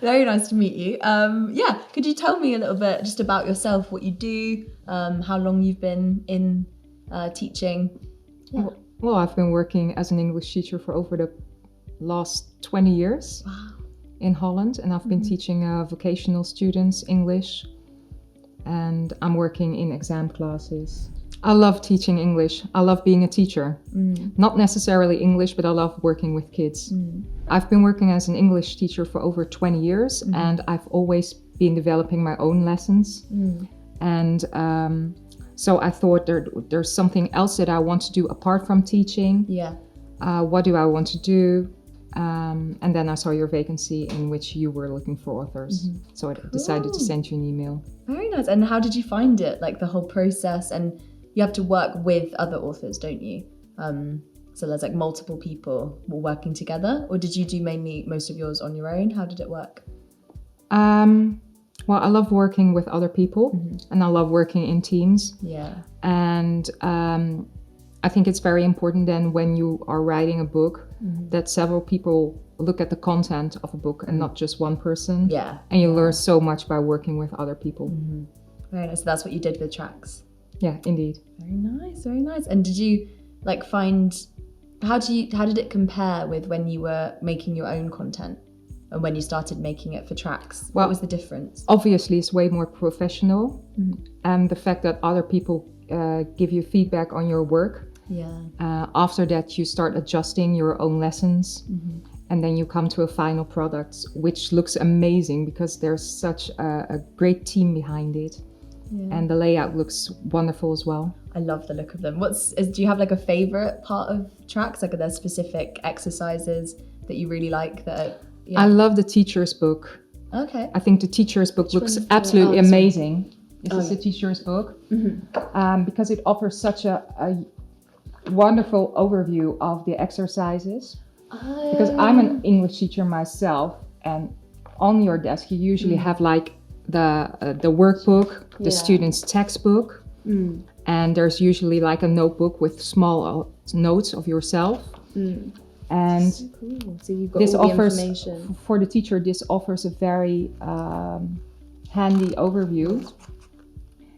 Very nice to meet you. Yeah, could you tell me a little bit just about yourself, what you do, how long you've been in teaching? Yeah. Well, I've been working as an English teacher for over the last 20 years in Holland, and I've been teaching vocational students English, and I'm working in exam classes. I love teaching English. I love being a teacher. Not necessarily English, but I love working with kids. I've been working as an English teacher for over 20 years, and I've always been developing my own lessons. And so I thought there's something else that I want to do apart from teaching. Yeah. What do I want to do? And then I saw your vacancy in which you were looking for authors. So I decided to send you an email. Very nice. And how did you find it? Like the whole process? And you have to work with other authors, don't you? So there's like multiple people working together, or did you do mainly most of yours on your own? How did it work? Well, I love working with other people, and I love working in teams. Yeah. And I think it's very important then when you are writing a book that several people look at the content of a book and not just one person. Yeah. And you learn so much by working with other people. Very nice. So that's what you did with tracks. Yeah, indeed. Very nice, very nice. And did you like find, how did it compare with when you were making your own content and when you started making it for tracks? What was the difference? Obviously, it's way more professional. And the fact that other people give you feedback on your work. Yeah. After that, you start adjusting your own lessons. And then you come to a final product, which looks amazing because there's such a great team behind it. Yeah. And the layout looks wonderful as well. I love the look of them. Do you have like a favorite part of tracks? Like are there specific exercises that you really like that? I love the teacher's book. Okay. I think the teacher's book looks absolutely amazing. This is the teacher's book because it offers such a wonderful overview of the exercises. Because I'm an English teacher myself, and on your desk you usually have like the workbook, the student's textbook, and there's usually like a notebook with small notes of yourself. And so cool. So you've got this all the offers information. For the teacher. This offers a very handy overview,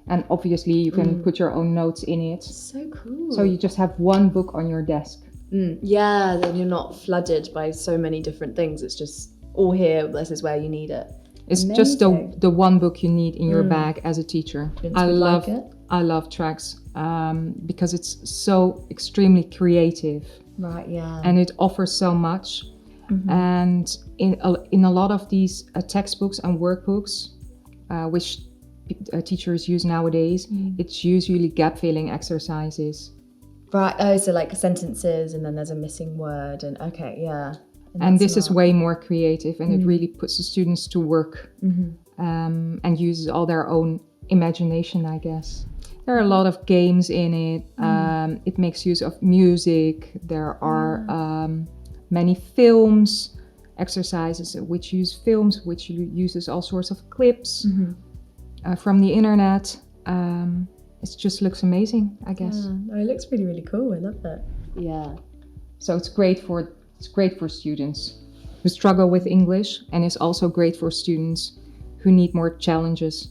and obviously you can put your own notes in it. So cool. So you just have one book on your desk. Yeah, then you're not flooded by so many different things. It's just all here. This is where you need it. It's just the one book you need in your bag as a teacher. I love tracks because it's so extremely creative. Right, yeah. And it offers so much. And in a lot of these textbooks and workbooks, which teachers use nowadays, it's usually gap-filling exercises. Right, oh, so like sentences and then there's a missing word and okay, yeah. And this is way more creative and it really puts the students to work and uses all their own imagination, I guess. There are a lot of games in it. It makes use of music. There are many films, exercises which use films, which uses all sorts of clips from the internet. It just looks amazing, I guess. Yeah. Oh, it looks really, really cool. I love it. Yeah. So it's great for students who struggle with English, and it's also great for students who need more challenges.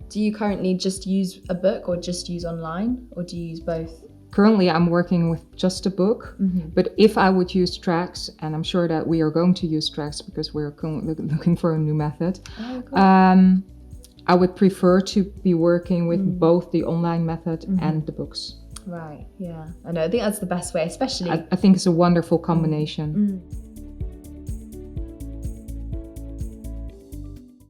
Do you currently just use a book or just use online, or do you use both? Currently, I'm working with just a book, but if I would use tracks, and I'm sure that we are going to use tracks because we're looking for a new method, I would prefer to be working with both the online method and the books. Right, yeah. I know, I think that's the best way, especially... I think it's a wonderful combination.